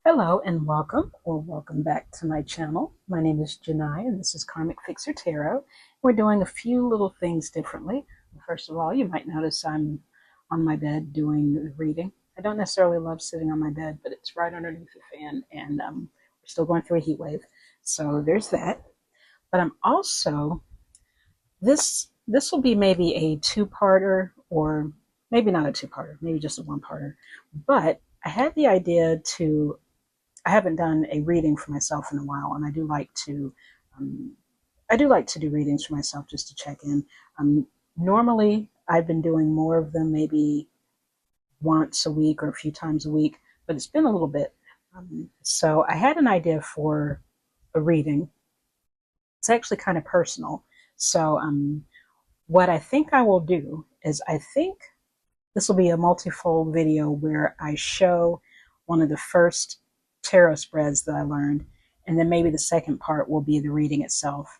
Hello and welcome, or welcome back to my channel. My name is Janai and this is Karmic Fixer Tarot. We're doing a few little things differently. First of all, you might notice I'm on my bed doing the reading. I don't necessarily love sitting on my bed, but it's right underneath the fan and we're still going through a heat wave. So there's that. But I'm also, this will be maybe a two-parter, or maybe not a two-parter, maybe just a one-parter. But I had the idea to I haven't done a reading for myself in a while, and um, I do like to do readings for myself just to check in. Normally, I've been doing more of them, maybe once a week or a few times a week, but it's been a little bit. So I had an idea for a reading. It's actually kind of personal. So what I think I will do is I think this will be a multifold video where I show one of the first tarot spreads that I learned, and then maybe the second part will be the reading itself.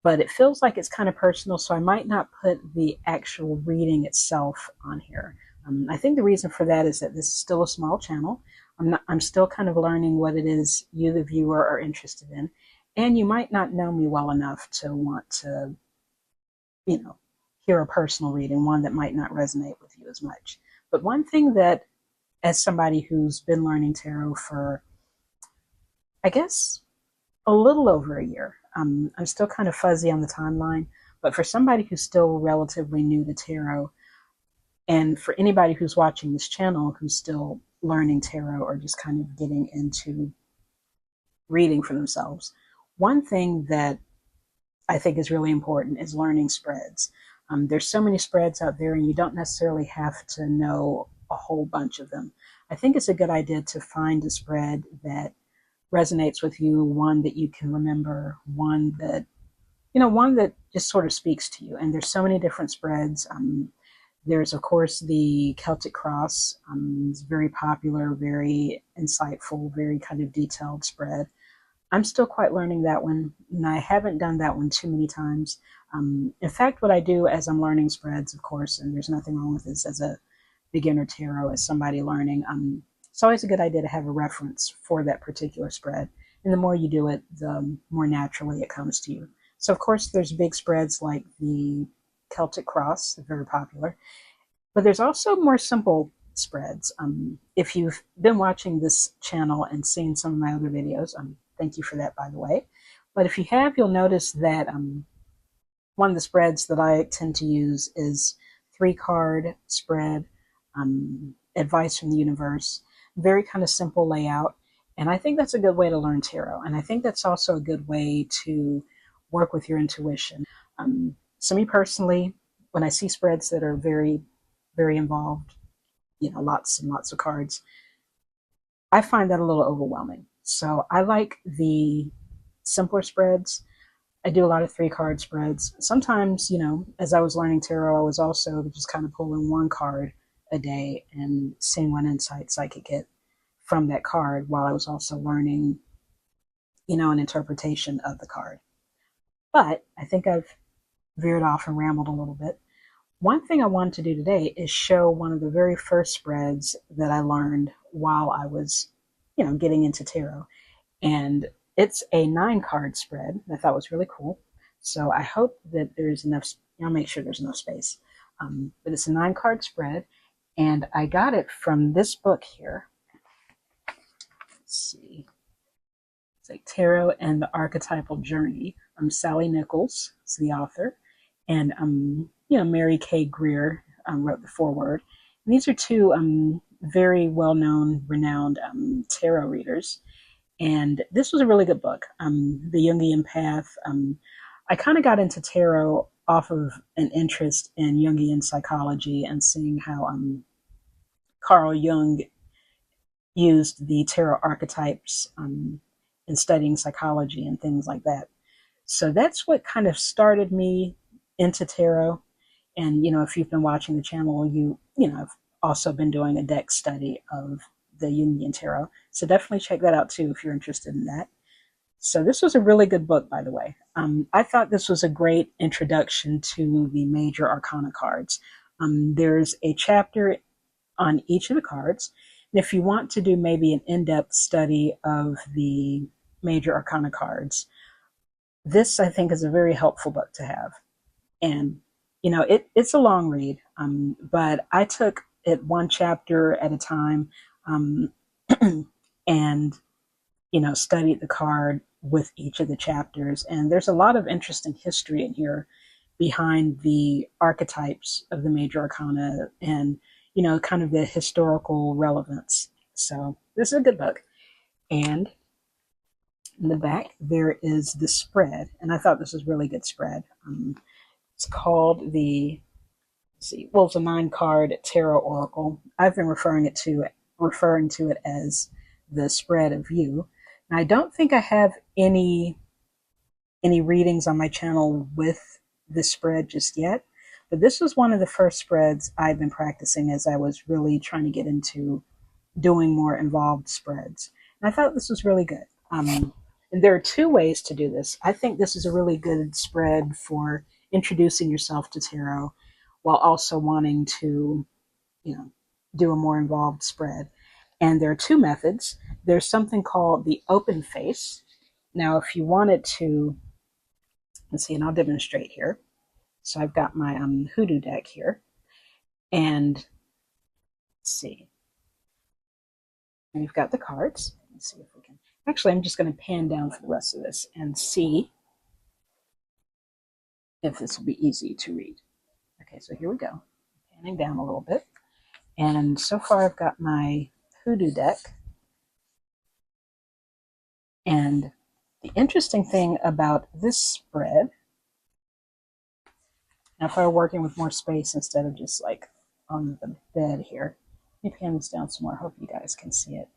But it feels like it's kind of personal, so I might not put the actual reading itself on here. I think the reason for that is that this is still a small channel. I'm still kind of learning what it is you, the viewer, are interested in, and you might not know me well enough to want to, hear a personal reading, one that might not resonate with you as much. But one thing that, as somebody who's been learning tarot for, I guess, a little over a year, I'm still kind of fuzzy on the timeline, but for somebody who's still relatively new to tarot, and for anybody who's watching this channel who's still learning tarot or just kind of getting into reading for themselves, one thing that I think is really important is learning spreads. There's so many spreads out there, and you don't necessarily have to know a whole bunch of them. I think it's a good idea to find a spread that resonates with you, one that you can remember, one that just sort of speaks to you. And there's so many different spreads. There's, of course, the Celtic Cross. It's very popular, very insightful, very kind of detailed spread. I'm still quite learning that one, and I haven't done that one too many times. In fact, what I do as I'm learning spreads, of course, and there's nothing wrong with this as a beginner tarot, as somebody learning, it's always a good idea to have a reference for that particular spread. And the more you do it, the more naturally it comes to you. So, of course, there's big spreads like the Celtic Cross, they're very popular. But there's also more simple spreads. If you've been watching this channel and seen some of my other videos, thank you for that, by the way. But if you have, you'll notice that one of the spreads that I tend to use is 3-card spread, advice from the universe, very kind of simple layout. And I think that's a good way to learn tarot. And I think that's also a good way to work with your intuition. So me personally, when I see spreads that are very, very involved, lots and lots of cards, I find that a little overwhelming. So I like the simpler spreads. I do a lot of 3-card spreads. Sometimes, as I was learning tarot, I was also just kind of pulling one card a day and seeing what insights I could get from that card while I was also learning, an interpretation of the card. But I think I've veered off and rambled a little bit. One thing I wanted to do today is show one of the very first spreads that I learned while I was, getting into tarot. And it's a 9-card spread that I thought was really cool. So I hope that there's enough, I'll make sure there's enough space. But it's a 9-card spread, and I got it from this book here. Let's see. It's like Tarot and the Archetypal Journey. Sallie Nichols is the author. And, Mary K. Greer wrote the foreword. And these are two very well-known, renowned tarot readers. And this was a really good book, The Jungian Path. I kind of got into tarot off of an interest in Jungian psychology and seeing how Carl Jung used the tarot archetypes in studying psychology and things like that. So that's what kind of started me into tarot. And, if you've been watching the channel, I've also been doing a deck study of the Jungian tarot. So definitely check that out too if you're interested in that. So this was a really good book, by the way. I thought this was a great introduction to the major arcana cards. There's a chapter on each of the cards, And if you want to do maybe an in-depth study of the major arcana cards, this I think is a very helpful book to have. And it's a long read, but I took it one chapter at a time, um, and studied the card with each of the chapters. And there's a lot of interesting history in here behind the archetypes of the major arcana, and kind of the historical relevance. So this is a good book. And in the back there is the spread, and I thought this was really good spread. It's called the, let's see, well, it's a 9-card tarot oracle. I've been referring to it as the spread of you. And I don't think I have any readings on my channel with this spread just yet, but this was one of the first spreads I've been practicing as I was really trying to get into doing more involved spreads. And I thought this was really good. And there are 2 ways to do this. I think this is a really good spread for introducing yourself to tarot while also wanting to, do a more involved spread. And there are 2 methods. There's something called the open face. Now, if you wanted to, let's see, and I'll demonstrate here. So I've got my hoodoo deck here. And let's see. And we've got the cards. Let's see if we can. Actually, I'm just going to pan down for the rest of this and see if this will be easy to read. Okay, so here we go. Panning down a little bit. And so far I've got my hoodoo deck. And the interesting thing about this spread, now if I were working with more space instead of just like on the bed here, let me pan this down some more. I hope you guys can see it.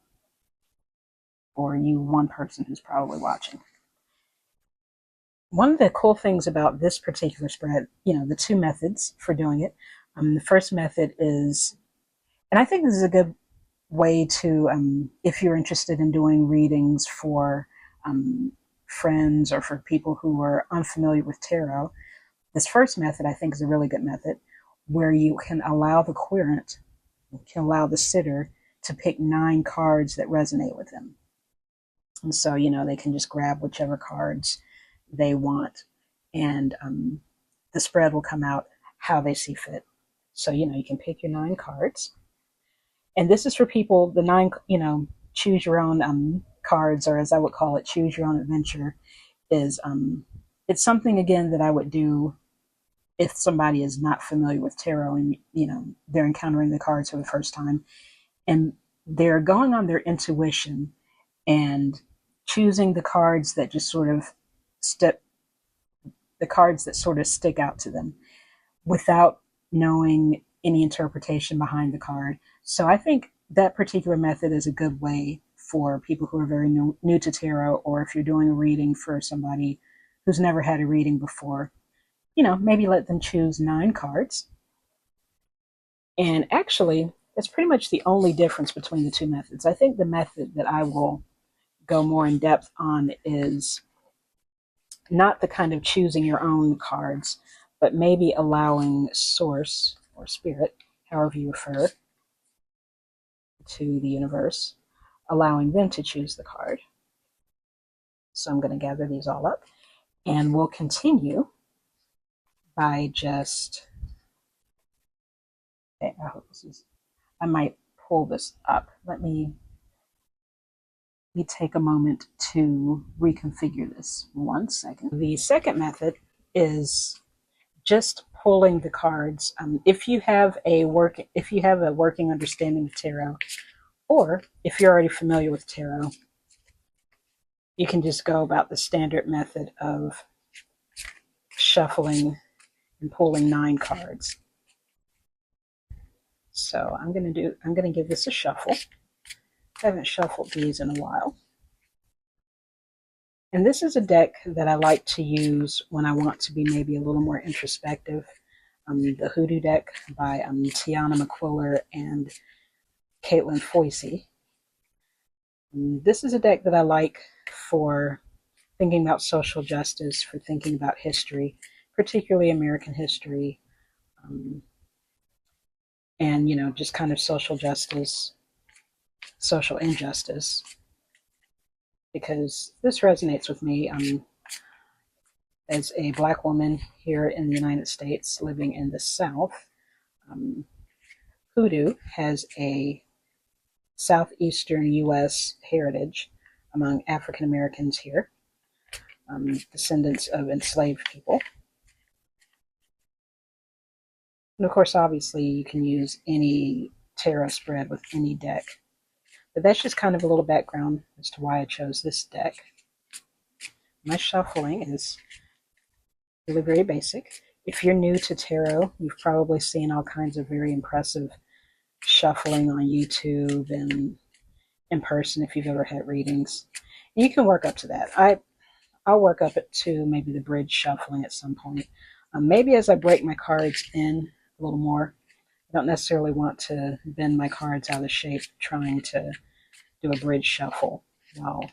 Or you one person who's probably watching. One of the cool things about this particular spread, the 2 methods for doing it. The first method is, and I think this is a good way to, if you're interested in doing readings for friends or for people who are unfamiliar with tarot, this first method I think is a really good method where you can allow the querent, you can allow the sitter to pick 9 cards that resonate with them. And so, they can just grab whichever cards they want, and the spread will come out how they see fit. So, you can pick your 9 cards. And this is for people, the 9, choose your own cards, or as I would call it, choose your own adventure, is it's something, again, that I would do if somebody is not familiar with tarot and, they're encountering the cards for the first time. And they're going on their intuition and choosing the cards that just sort of stick out to them without knowing any interpretation behind the card. So I think that particular method is a good way for people who are very new to tarot, or if you're doing a reading for somebody who's never had a reading before, maybe let them choose 9 cards. And actually, that's pretty much the only difference between the 2 methods. I think the method that I will go more in depth on is not the kind of choosing your own cards, but maybe allowing source or spirit, however you refer to the universe, allowing them to choose the card. So I'm going to gather these all up, and we'll continue by just, okay, I might pull this up. Let me take a moment to reconfigure this. 1 second. The second method is just pulling the cards. If you have a working understanding of tarot, or if you're already familiar with tarot, you can just go about the standard method of shuffling and pulling 9 cards. So I'm going to give this a shuffle. I haven't shuffled these in a while. And this is a deck that I like to use when I want to be maybe a little more introspective. The Hoodoo deck by Tiana McQuiller and Caitlin Foisey. This is a deck that I like for thinking about social justice, for thinking about history, particularly American history, and just kind of social justice social injustice, because this resonates with me. As a Black woman here in the United States living in the South, um, hoodoo has a southeastern U.S. heritage among African Americans here, descendants of enslaved people. And of course, obviously, you can use any tarot spread with any deck. But that's just kind of a little background as to why I chose this deck. My shuffling is really very basic. If you're new to tarot, you've probably seen all kinds of very impressive shuffling on YouTube and in person if you've ever had readings. And you can work up to that. I'll work up it to maybe the bridge shuffling at some point. Maybe as I break my cards in a little more. I don't necessarily want to bend my cards out of shape trying to do a bridge shuffle. Well,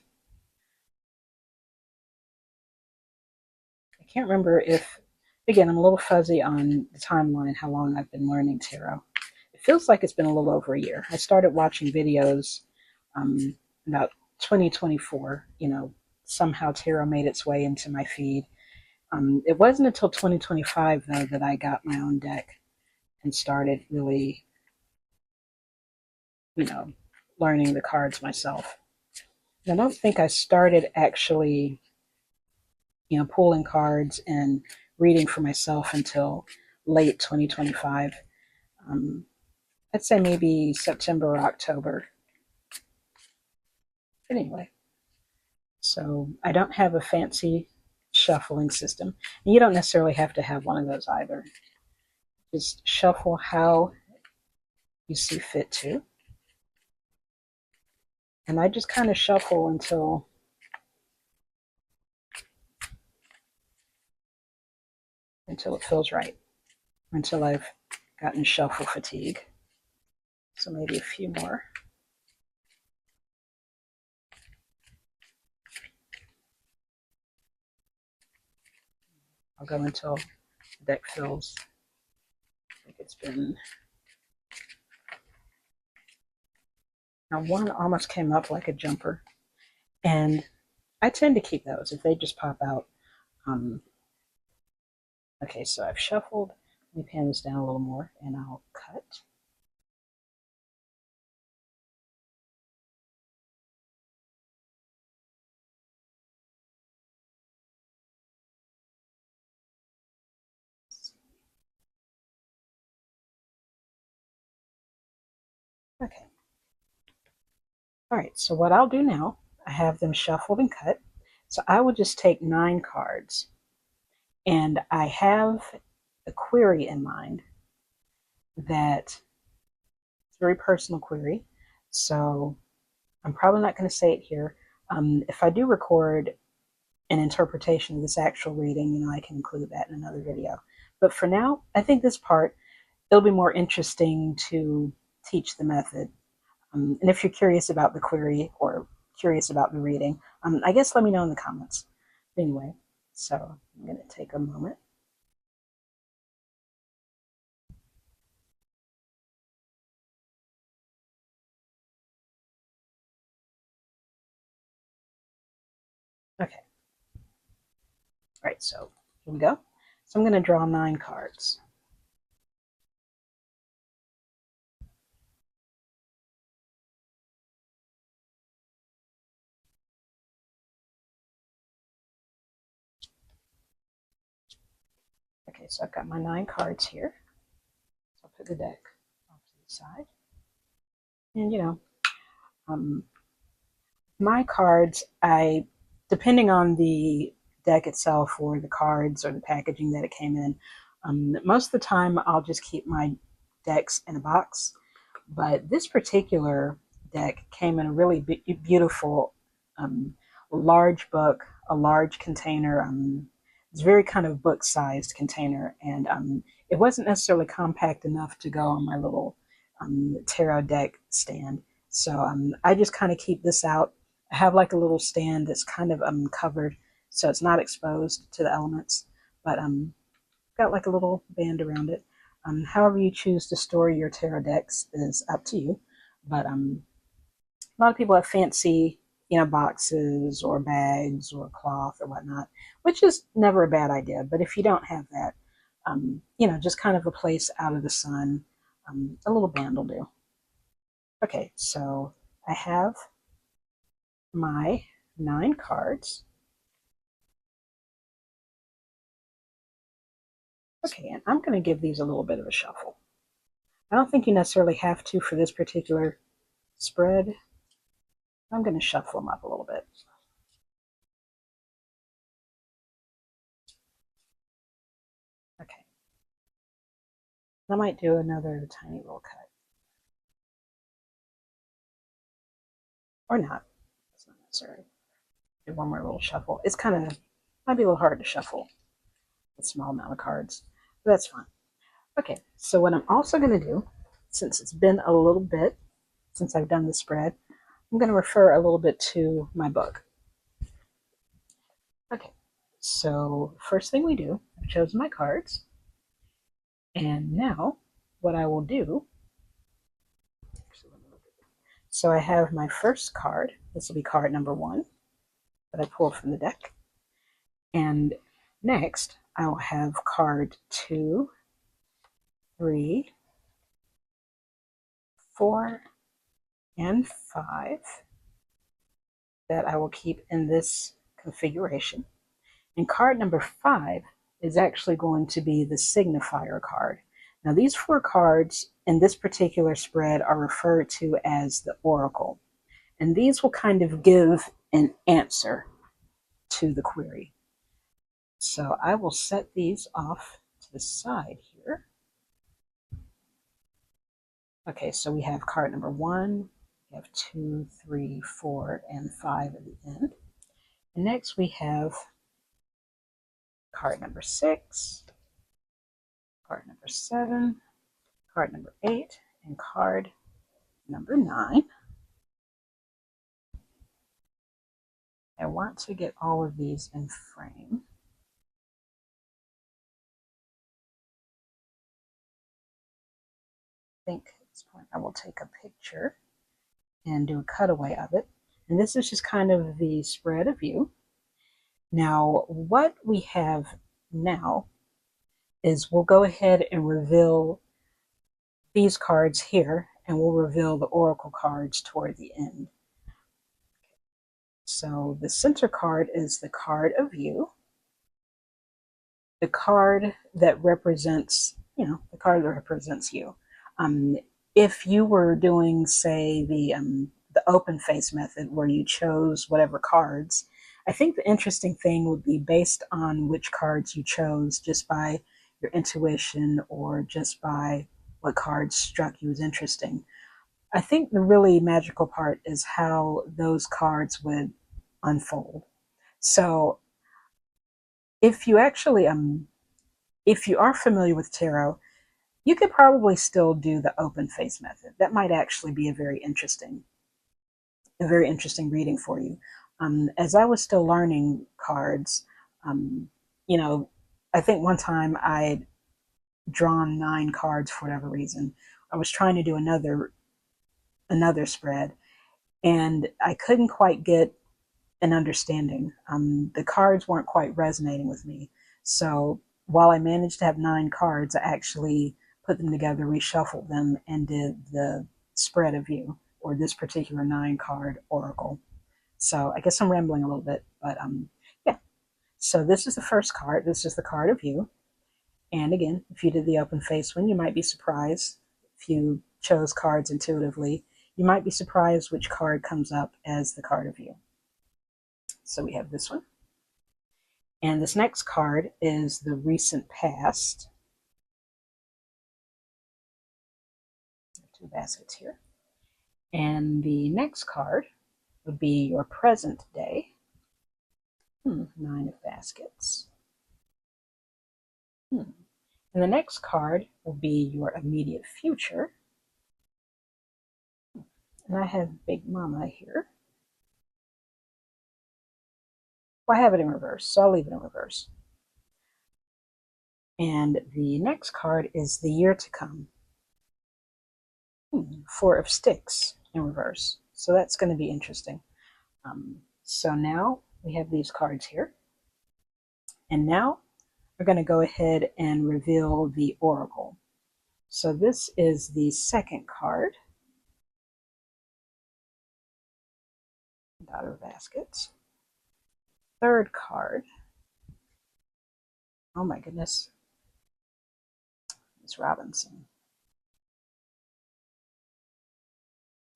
I can't remember if, again, I'm a little fuzzy on the timeline, how long I've been learning tarot. It feels like it's been a little over a year. I started watching videos about 2024. Somehow tarot made its way into my feed. It wasn't until 2025, though, that I got my own deck and started really, learning the cards myself. And I don't think I started actually, pulling cards and reading for myself until late 2025. I'd say maybe September or October. Anyway, so I don't have a fancy shuffling system. And you don't necessarily have to have one of those either. Just shuffle how you see fit to. And I just kind of shuffle until it feels right, until I've gotten shuffle fatigue. So maybe a few more. I'll go until the deck fills. I think it's been... Now one almost came up like a jumper. And I tend to keep those if they just pop out. Okay, so I've shuffled. Let me pan this down a little more and I'll cut. Okay. All right, so what I'll do now, I have them shuffled and cut. So I will just take 9 cards. And I have a query in mind that it's a very personal query. So I'm probably not going to say it here. If I do record an interpretation of this actual reading, I can include that in another video. But for now, I think this part, it'll be more interesting to teach the method. And if you're curious about the query or curious about the reading, I guess let me know in the comments. Anyway, so I'm going to take a moment. Okay. All right, so here we go. So I'm going to draw 9 cards. Okay, so I've got my 9 cards here. So I'll put the deck off to the side. And my cards, depending on the deck itself or the cards or the packaging that it came in, most of the time I'll just keep my decks in a box. But this particular deck came in a really beautiful large book, a large container. It's very kind of book-sized container, and it wasn't necessarily compact enough to go on my little tarot deck stand. So I just kind of keep this out. I have like a little stand that's kind of covered, so it's not exposed to the elements, but got like a little band around it. However you choose to store your tarot decks is up to you, but A lot of people have fancy, boxes or bags or cloth or whatnot, which is never a bad idea. But if you don't have that, just kind of a place out of the sun, a little band will do. Okay, so I have my 9 cards. Okay, and I'm going to give these a little bit of a shuffle. I don't think you necessarily have to for this particular spread. I'm going to shuffle them up a little bit. Okay. I might do another tiny little cut. Or not. It's not necessary. Do one more little shuffle. It's kind of, might be a little hard to shuffle a small amount of cards, but that's fine. Okay, so what I'm also going to do, since it's been a little bit since I've done the spread, I'm going to refer a little bit to my book. Okay, so first thing we do, I've chosen my cards, and now what I will do, so I have my first card. This will be card number 1 that I pulled from the deck. And next, I will have card 2, 3, 4, and 5 that I will keep in this configuration. And card number 5 is actually going to be the signifier card. Now, these 4 cards in this particular spread are referred to as the oracle. And these will kind of give an answer to the query. So I will set these off to the side here. Okay, so we have card number 1, we have 2, 3, 4, and 5 at the end. And next we have card number 6, card number 7, card number 8, and card number 9. I want to get all of these in frame. I think at this point I will take a picture and do a cutaway of it. And this is just kind of the spread of view. Now, what we have now is we'll go ahead and reveal these cards here, and we'll reveal the oracle cards toward the end. So the center card is the card of view. The card that represents, the card that represents you. If you were doing, say, the open face method where you chose whatever cards, I think the interesting thing would be based on which cards you chose, just by your intuition or just by what cards struck you as interesting. I think the really magical part is how those cards would unfold. So if you actually, if you are familiar with tarot, you could probably still do the open face method. That might actually be a very interesting reading for you. As I was still learning cards, I think one time I'd drawn 9 cards for whatever reason. I was trying to do another spread, and I couldn't quite get an understanding. The cards weren't quite resonating with me. So while I managed to have 9 cards, I actually put them together, reshuffled them, and did the spread of view, or this particular 9 card oracle. So I guess I'm rambling a little bit, but yeah. So this is the first card. This is the card of view. And again, if you did the open face one, you might be surprised. If you chose cards intuitively, you might be surprised which card comes up as the card of view. So we have this one. And this next card is the recent past. 2 baskets here. And the next card would be your present day. 9 of baskets. And the next card will be your immediate future. And I have Big Mama here. Well, I have it in reverse, so I'll leave it in reverse. And the next card is the year to come. 4 of sticks in reverse. So that's going to be interesting. So now we have these cards here. And now we're going to go ahead and reveal the oracle. So this is the second card, Daughter of Baskets. Third card, oh my goodness, Miss Robinson.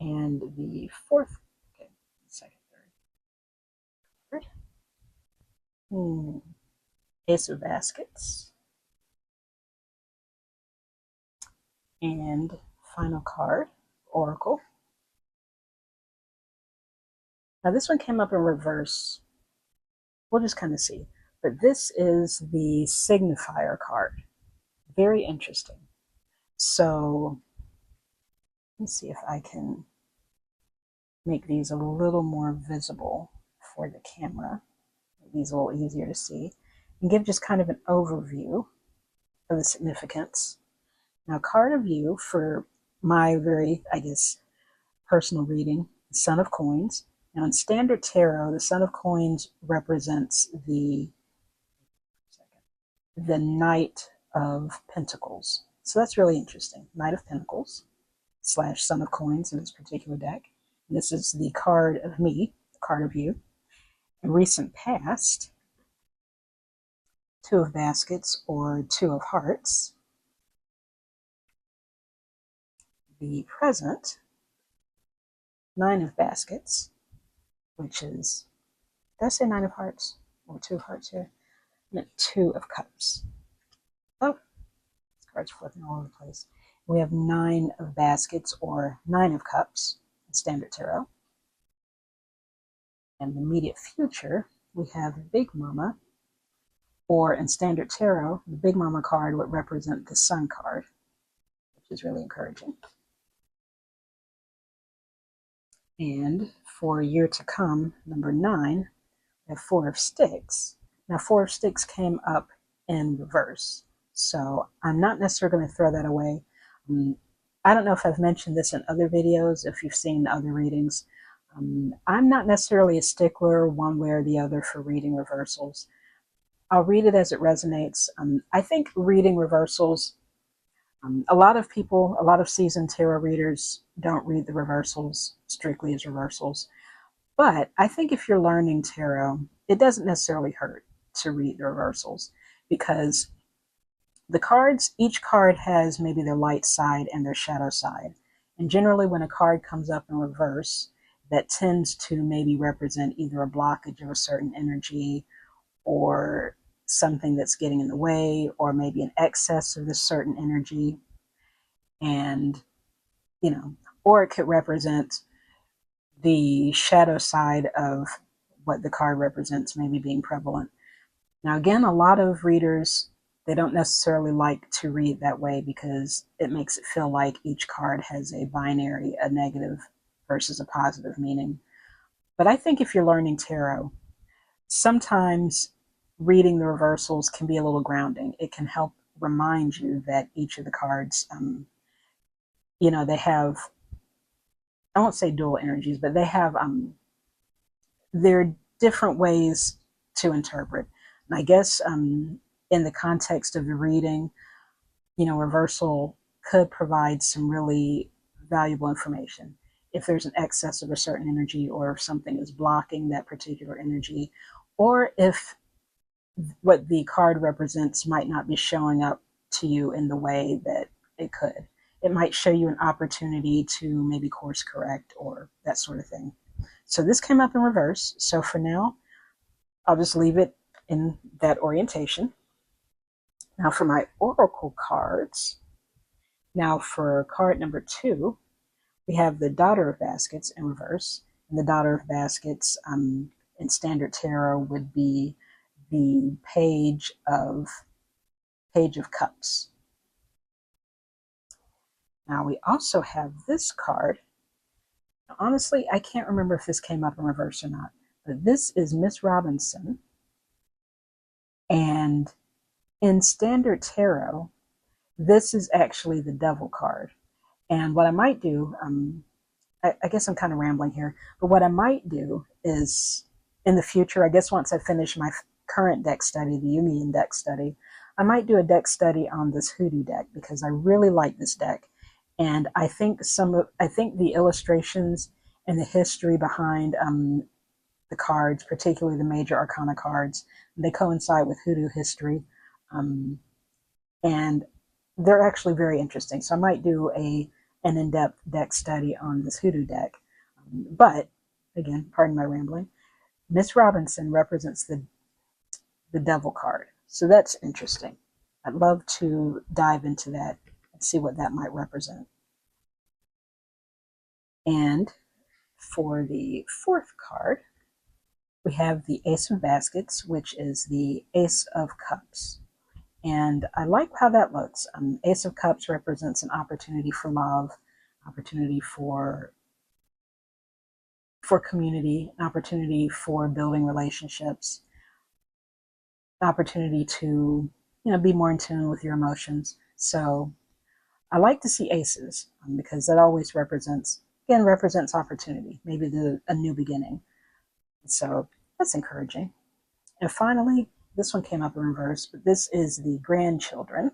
And the fourth, okay, second, third card. Ace of Baskets. And final card, Oracle. Now this one came up in reverse. We'll just kind of see. But this is the signifier card. Very interesting. So let's see if I can make these a little more visible for the camera. Make these a little easier to see. And give just kind of an overview of the significance. Now, card of view for my very, I guess, personal reading, the Son of Coins. Now, in Standard Tarot, the Son of Coins represents the Knight of Pentacles. So that's really interesting. Knight of Pentacles / Son of Coins in this particular deck. And this is the card of me, the card of you. In recent past, Two of Baskets or Two of Hearts. The present, Nine of Baskets, which is, did I say Nine of Hearts or Two of Hearts here? I meant Two of Cups. Oh, this card's flipping all over the place. We have Nine of Baskets or Nine of Cups in Standard Tarot. And the immediate future, we have Big Mama, or in Standard Tarot, the Big Mama card would represent the Sun card, which is really encouraging. And for year to come, number 9, we have Four of Sticks. Now, Four of Sticks came up in reverse, so I'm not necessarily going to throw that away. I don't know if I've mentioned this in other videos, if you've seen other readings. I'm not necessarily a stickler one way or the other for reading reversals. I'll read it as it resonates. I think reading reversals, a lot of people, a lot of seasoned tarot readers don't read the reversals strictly as reversals. But I think if you're learning tarot, it doesn't necessarily hurt to read the reversals, because the cards, each card has maybe their light side and their shadow side. And generally when a card comes up in reverse, that tends to maybe represent either a blockage of a certain energy or something that's getting in the way, or maybe an excess of this certain energy. And, you know, or it could represent the shadow side of what the card represents maybe being prevalent. Now, again, a lot of readers, they don't necessarily like to read that way because it makes it feel like each card has a binary, a negative versus a positive meaning. But I think if you're learning tarot, sometimes reading the reversals can be a little grounding. It can help remind you that each of the cards, you know, they have, I won't say dual energies, but they have, there are different ways to interpret. And I guess in the context of the reading, you know, reversal could provide some really valuable information. If there's an excess of a certain energy, or if something is blocking that particular energy, or if what the card represents might not be showing up to you in the way that it could. It might show you an opportunity to maybe course correct or that sort of thing. So this came up in reverse. So for now, I'll just leave it in that orientation. Now for my oracle cards, now for card number 2, we have the Daughter of Baskets in reverse. And the Daughter of Baskets in Standard Tarot would be the Page of Cups. Now we also have this card. Now, honestly, I can't remember if this came up in reverse or not, but this is Miss Robinson. And in Standard Tarot, this is actually the Devil card. And what I might do, I guess I'm kind of rambling here, but what I might do is in the future, I guess once I finish my current deck study, the Jungian deck study, I might do a deck study on this hoodoo deck because I really like this deck. And I think the illustrations and the history behind the cards, particularly the major arcana cards, they coincide with hoodoo history. Um, and they're actually very interesting. So I might do an in-depth deck study on this hoodoo deck. But again, pardon my rambling. Miss Robinson represents the devil card. So that's interesting. I'd love to dive into that and see what that might represent. And for the fourth card, we have the Ace of Baskets, which is the Ace of Cups. And I like how that looks. Ace of Cups represents an opportunity for love, opportunity for community, an opportunity for building relationships, an opportunity to be more in tune with your emotions. So I like to see aces because that always represents opportunity, maybe a new beginning. So that's encouraging. And finally, this one came up in reverse, but this is the grandchildren.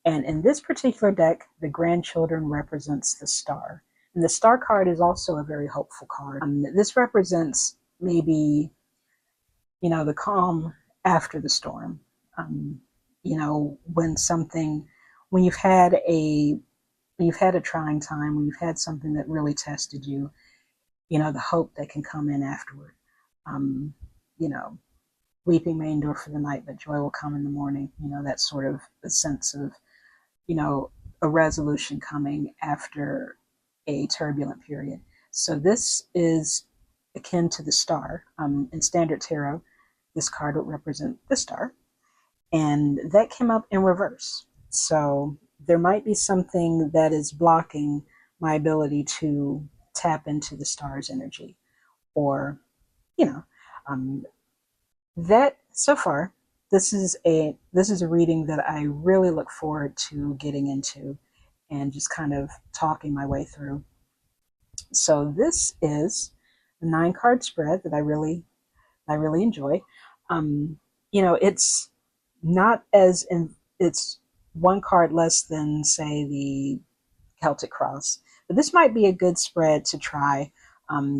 And in this particular deck, the grandchildren represents the star. And the star card is also a very hopeful card. This represents maybe, the calm after the storm. When when you've had a trying time, when you've had something that really tested you, the hope that can come in afterward. Um, you know, Weeping may endure for the night, but joy will come in the morning. That sort of a sense of, you know, a resolution coming after a turbulent period. So this is akin to the star. In Standard Tarot, this card would represent the star. And that came up in reverse. So there might be something that is blocking my ability to tap into the star's energy. Or, you know, um, that so far, this is a reading that I really look forward to getting into and just kind of talking my way through. So this is a 9-card spread that I really enjoy. It's not as in it's one card less than say the Celtic Cross, but this might be a good spread to try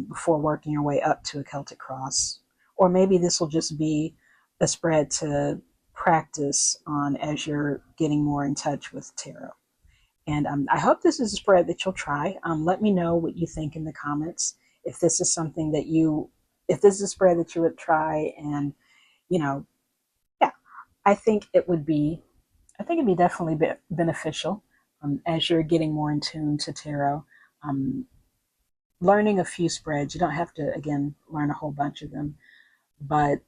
before working your way up to a Celtic Cross, or maybe this will just be a spread to practice on as you're getting more in touch with tarot. And I hope this is a spread that you'll try. Let me know what you think in the comments. If this is something if this is a spread that you would try, and you know, yeah, I think it'd be definitely beneficial as you're getting more in tune to tarot. Um, Learning a few spreads, you don't have to again learn a whole bunch of them, but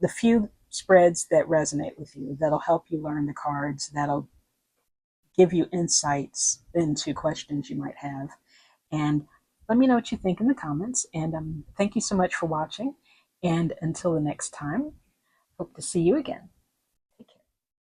the few spreads that resonate with you, that'll help you learn the cards, that'll give you insights into questions you might have. And let me know what you think in the comments. And thank you so much for watching. And until the next time, hope to see you again.